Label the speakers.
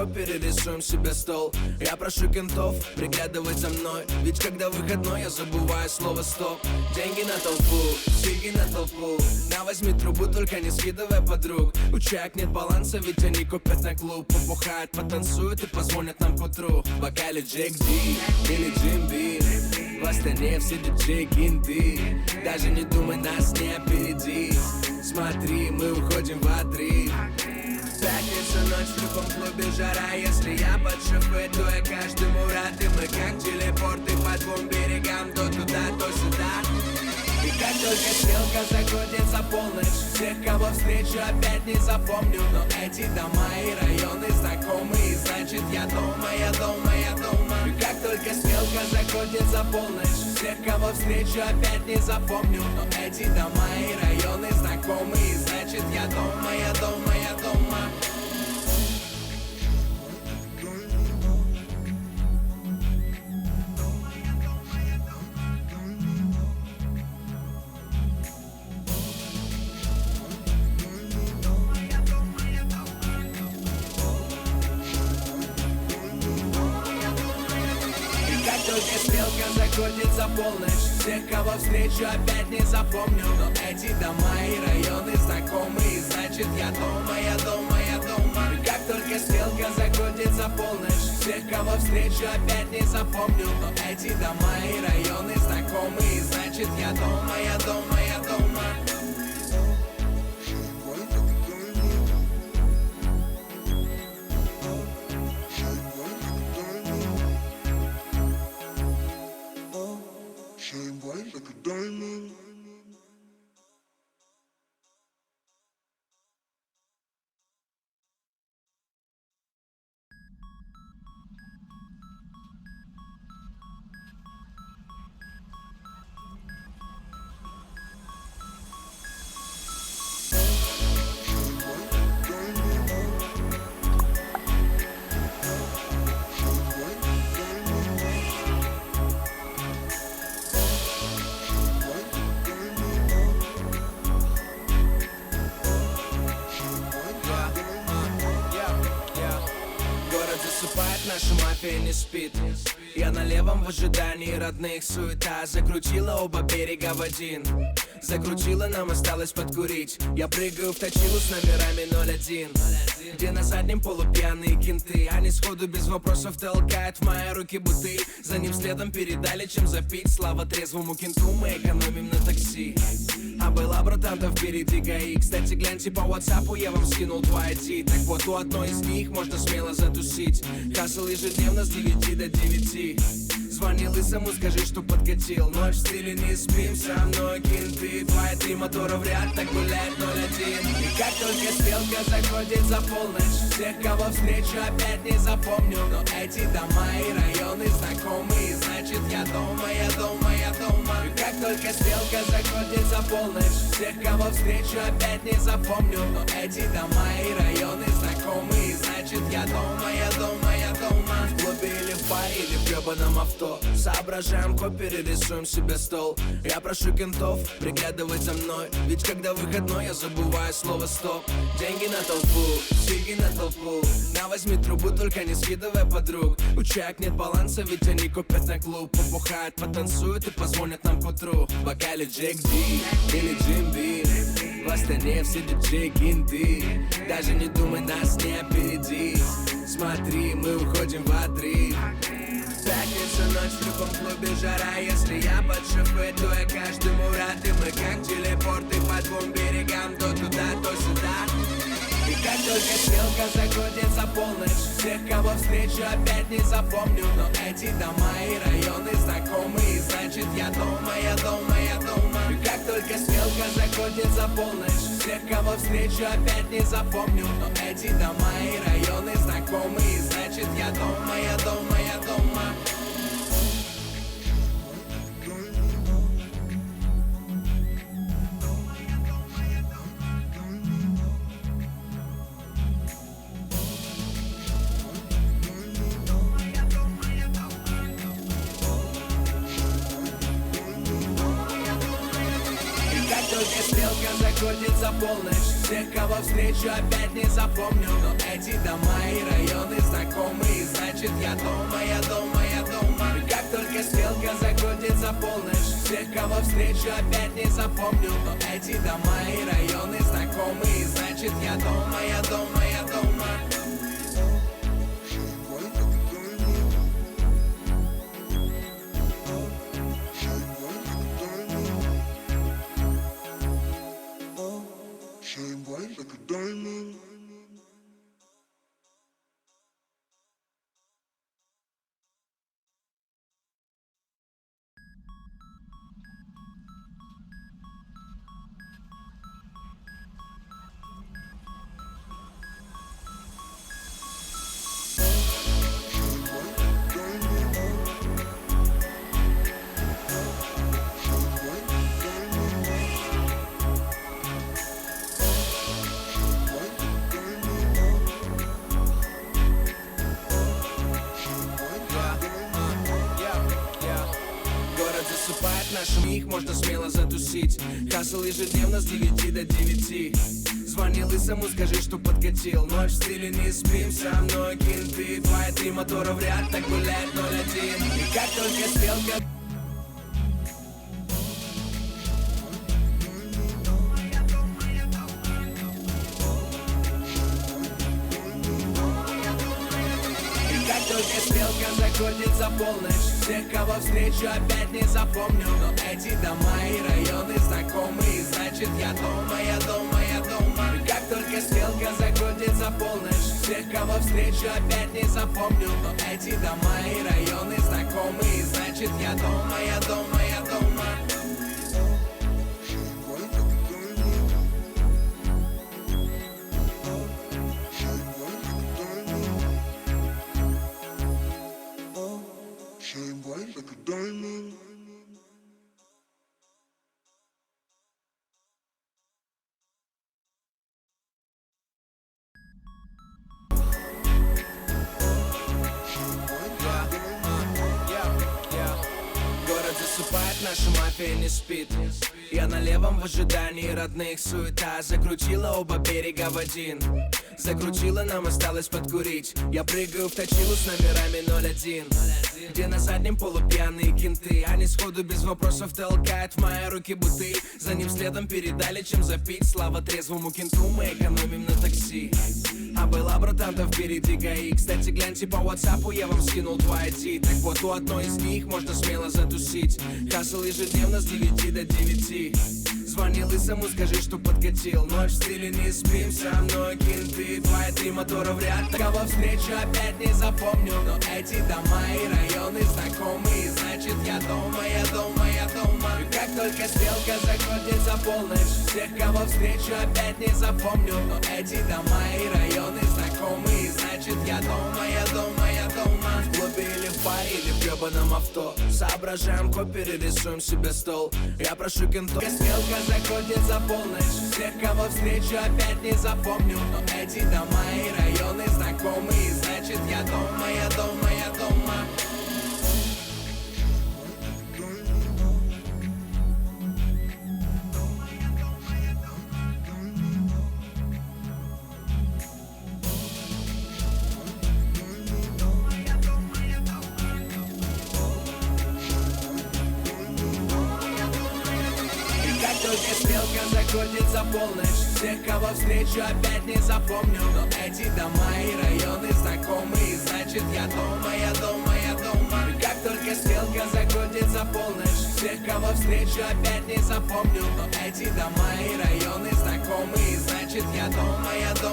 Speaker 1: перерисуем себе стол. Я прошу кентов приглядывать за мной, ведь когда выходной, я забываю слово стоп. Деньги на толпу, сиги на толпу. На, возьми трубу, только не скидывай подруг. У чаек нет баланса, ведь они купят на клуб. Побухают, потанцуют и позвонят нам к утру. В бокале Джек Ди или Джим Би. В Астане все диджеи кенты. Даже не думай нас не опередить. Смотри, мы уходим в отрыв. Пятница, ночь, в любом клубе жара. Если я под шофе, то я каждому рад. И мы как телепорты по двум берегам. То туда, то сюда. И как только стрелка заходит за полночь, всех, кого встречу, опять не запомню. Но эти дома и районы знакомые, значит я дома, я дома, я дома. И как только стрелка заходит за полночь, всех, кого встречу, опять не запомню. Но эти дома и районы знакомые, значит я дома, я дома, я дома. Только стрелка заходит за полночь, всех, кого встречу, опять не запомню. Но эти дома и районы знакомые, значит я дома, я дома, я дома. И как только стрелка заходит за полночь, всех, кого встречу, опять не запомню. Но эти дома и районы знакомые, значит я дома, я дома, я дома.
Speaker 2: Shine bright like a diamond.
Speaker 1: Наша мафия не спит. Я на левом в ожидании родных. Суета закрутила оба берега в один. Закрутила, нам осталось подкурить. Я прыгаю в точилу с номерами 01, где на заднем полупьяные кенты. Они сходу без вопросов толкают в мои руки бутыль. За ним следом передали, чем запить. Слава трезвому кенту, мы экономим на такси. А была, братан, там впереди ГАИ. Кстати, гляньте по WhatsApp, я вам скинул 2 ID. Так вот, у одной из них можно смело затусить. Хасл ежедневно с 9 до 9. Звони лысому, скажи, что подкатил. Ночь в стиле не спим, со мной кенты. 2-3 мотора в ряд, так гуляет 0-1. И как только стрелка заходит за полночь, всех, кого встречу, опять не запомню. Но эти дома и районы знакомые, значит я дома, я дома, я дома. И как только стрелка заходит за полночь, всех, кого встречу, опять не запомню. Но эти дома и районы знакомые, значит я дома, я дома, я дома. В клубе или в баре, или в гребаном авто. Соображаем, ко перерисуем себе стол. Я прошу кентов приглядывать за мной, ведь когда выходной, я забываю слово стоп. Деньги на толпу, сиги на толпу. На, возьми трубу, только не скидывай подруг. У чаек нет баланса, ведь они купят на клуб. Побухают, потанцуют и позвонят нам к утру. В бокале Джек Ди или Джим Би. В Астане все диджеи кенты. Даже не думай нас не опередить. Смотри, мы уходим в отрыв. Пятница, ночь, в любом клубе жара. Если я под шофе, то я каждому рад. И мы как телепорты по двум берегам. То туда, то сюда. И как только стрелка заходит за полночь, всех, кого встречу, опять не запомню. Но эти дома и районы знакомые, значит я дома, я дома, я дома. И как только стрелка заходит за полночь, всех, кого встречу, опять не запомню. Но эти дома и районы знакомые, значит я дома, я дома, я дома. Только стрелка заходит за полночь, всех, кого встречу, опять не запомню. Но эти дома и районы знакомые. значит я дома, я дома, я дома. И как только стрелка заходит за полночь, всех, кого встречу, опять не запомню. Но эти дома и районы знакомые, значит я дома, я дома, я дома.
Speaker 2: Shine bright like a diamond.
Speaker 1: Засыпает нашим, их можно смело затусить. Хасл ежедневно с 9 до 9. Звони лысому, скажи, что подкатил. Ночь в стиле не спим, со мной кенты. 2 и 3 мотора в ряд, так гуляет 0-1. И как только стрелка... Только стрелка заходит за полночь, всех, кого встречу, опять не запомню. Но эти дома и районы знакомые, значит я дома, я дома, я дома. И как только стрелка заходит за полночь, всех, кого встречу, опять не запомню. Но эти дома и районы знакомые, значит я дома, я дома, я дома.
Speaker 2: Shine bright like a diamond.
Speaker 1: Город засыпает, наша мафия не спит. Я на левом в ожидании родных, суета закрутила оба берега в один. Закрутила, нам осталось подкурить. Я прыгаю в точилу с номерами 01, где на заднем полупьяные кенты. Они сходу без вопросов толкают в мои руки буты. За ним следом передали, чем запить. Слава трезвому кенту, мы экономим на такси. А была братан-то впереди ГАИ. Кстати, гляньте по WhatsApp, я вам скинул 2 ID. Так вот, у одной из них можно смело затусить. Хасл ежедневно с 9 до 9. Звони лысому, скажи, что подкатил. Ночь в стиле не спим, со мной кенты. 2 и 3 мотора в ряд, кого встречу, опять не запомню. Но эти дома и районы знакомые, значит я дома, я дома, я дома. И как только стрелка заходит за полночь, всех, кого встречу, опять не запомню. Но эти дома и районы знакомые, значит я дома, я дома, я дома. В клубе или в баре, или в гребаном авто соображаем, коперы, рисуем себе стол. Я прошу кентов, стрелка заходит за полночь, всех, кого встречу, опять не запомню. Но эти дома и районы знакомые, значит я дома, я дома, я дома. Только стрелка заходит за полночь, всех, кого встречу, опять не запомню. Но эти дома и районы знакомые, значит я дома, я дома, я дома. И как только стрелка заходит за полночь, всех, кого встречу, опять не запомню. Но эти дома и районы знакомые, значит я дома, я дома.